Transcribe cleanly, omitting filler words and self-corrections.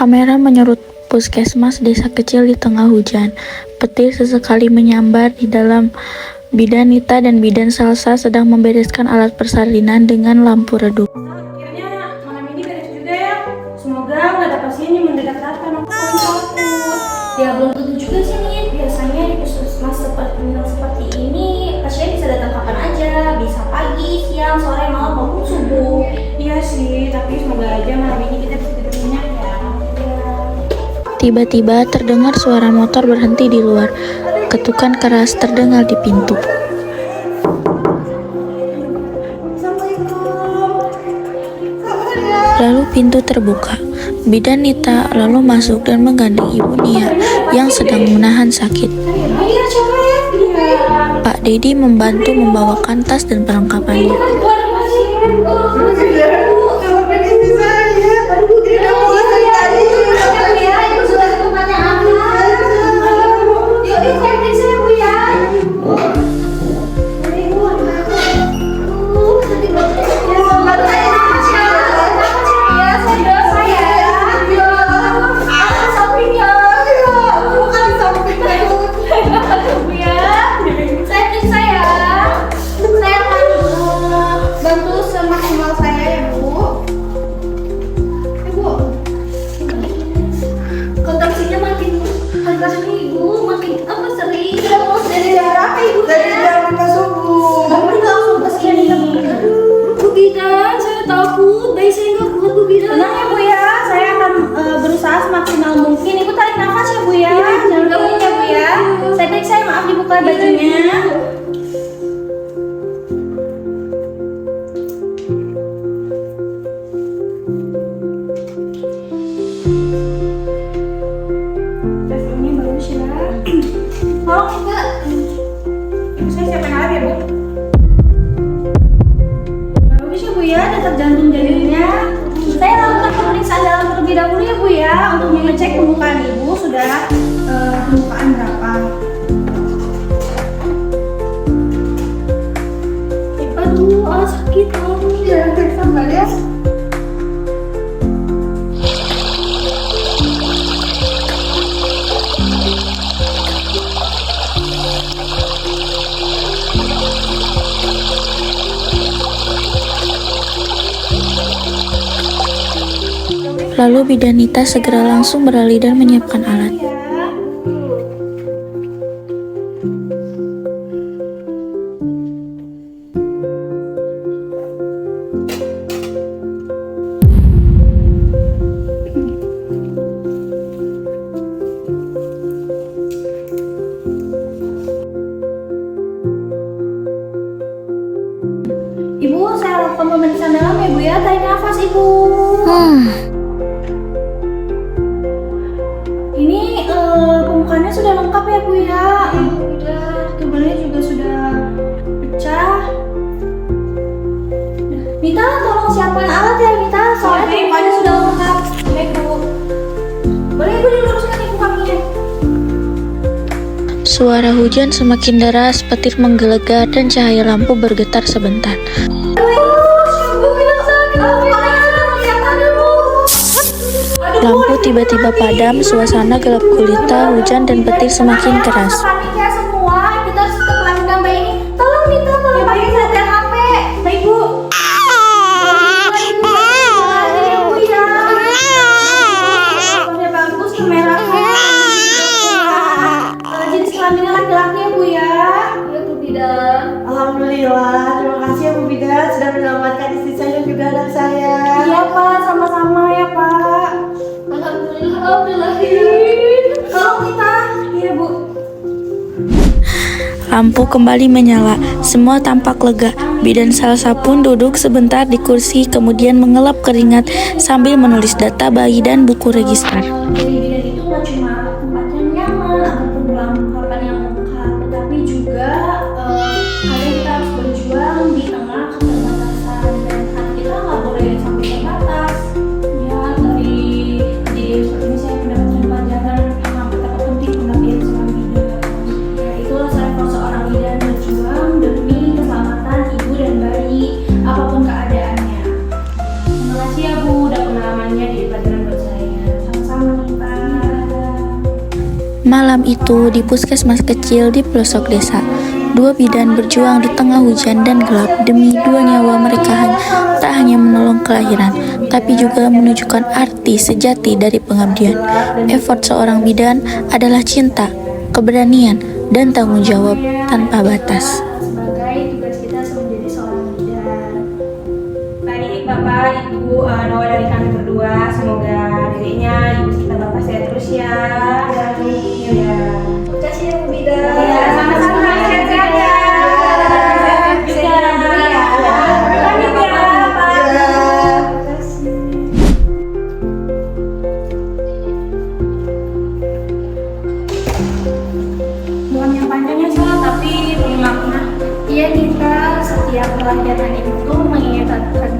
Kamera menyerut puskesmas desa kecil di tengah hujan. Petir sesekali menyambar di dalam. Bidan Nita dan Bidan Salsa sedang membereskan alat persalinan dengan lampu redup. Akhirnya malam ini beres juga ya. Semoga nggak ada pasien yang mendadak datang. Aku takut. Ya belum tentu juga sih nih. Biasanya di puskesmas seperti ini pasien bisa datang kapan aja. Bisa pagi, siang, sore, malam maupun subuh. Iya sih, tapi semoga aja malam ini kita bisa tidur nyenyak ya. Tiba-tiba terdengar suara motor berhenti di luar. Ketukan keras terdengar di pintu. Lalu pintu terbuka. Bidan Nita lalu masuk dan menggandeng Ibu Nia yang sedang menahan sakit. Pak Dedi membantu membawakan tas dan perlengkapannya. Buka bajunya. Teleponnya bagus ya. Tolong Mbak. Ibu saya siapkan alat ya Bu. Bagus ya Bu ya, detak jantung jadinya. Saya lakukan pemeriksaan dalam terlebih dahulu ya Bu ya, untuk mengecek pembukaan Ibu sudah pembukaan berapa. Sakit ya, sabar ya. Lalu Bidan Nita segera langsung beralih dan menyiapkan alat. Ibu, saya lakukan pemeriksaan dalam ya Bu ya, tarik nafas Ibu. Ini pembukaannya sudah lengkap ya Bu ya. Udah, tubuhnya juga sudah pecah. Nita, tolong siapkan alat ya Nita, soalnya pembukaannya sudah lengkap. Baik Bu. Boleh Ibu diluruskan Ibu kakinya. Suara hujan semakin deras, petir menggelegar dan cahaya lampu bergetar sebentar. Lampu tiba-tiba padam, suasana gelap gulita, hujan dan petir semakin keras. Panik ya semua, kita harus tetap melakukan bayi ini. Tolong Nita, tolong pakai setel HP. Baik Bu. Udah bagus, kemerahnya. Jenis kelaminnya laki-laki ya Bu ya. Iya Bu Bidan. Alhamdulillah, terima kasih ya Bu Bidan sudah menyelamatkan istri saya dan juga anak saya. Iya Pak, sama-sama ya Pak. Alhamdulillah. Tolong kita. Iya Bu. Lampu kembali menyala, semua tampak lega. Bidan Salsa pun duduk sebentar di kursi, kemudian mengelap keringat sambil menulis data bayi dan buku register. Jadi bidan itu nggak cuma tempat yang nyaman ataupun perlengkapan yang lengkap, tetapi juga kadang kita harus berjuang di tengah keterbatasan dan kita nggak boleh sampai terbatas. Ya dari kejadian seperti ini saya mendapatkan pelajaran yang betapa penting pengabdian seorang bidan. Ya itulah saya seorang bidan berjuang demi keselamatan ibu dan bayi apapun keadaannya. Terima kasih ya Bu, udah pengalamannya jadi pelajaran buat saya. Sama-sama. Malam itu di puskesmas kecil di pelosok desa, dua bidan berjuang di tengah hujan dan gelap demi dua nyawa mereka tak hanya menolong kelahiran, tapi juga menunjukkan arti sejati dari pengabdian. Effort seorang bidan adalah cinta, keberanian, dan tanggung jawab tanpa batas. Sebagai tugas kita menjadi seorang bidan. Baik Bapak, Ibu, doa dari kami berdua, semoga dedeknya, ibu kita Bapak sehat terus ya. Amin. Ya. Terima kasih ya Bu Bidan. Ya, sama-sama. Sehat-sehat ya. Sehat juga. Sehat dulu ya. Lanjut ya, Pak. Terima kasih. Bukan yang panjangnya sih, tapi punya makna. Iya, kita setiap kelahiran itu mengingatkan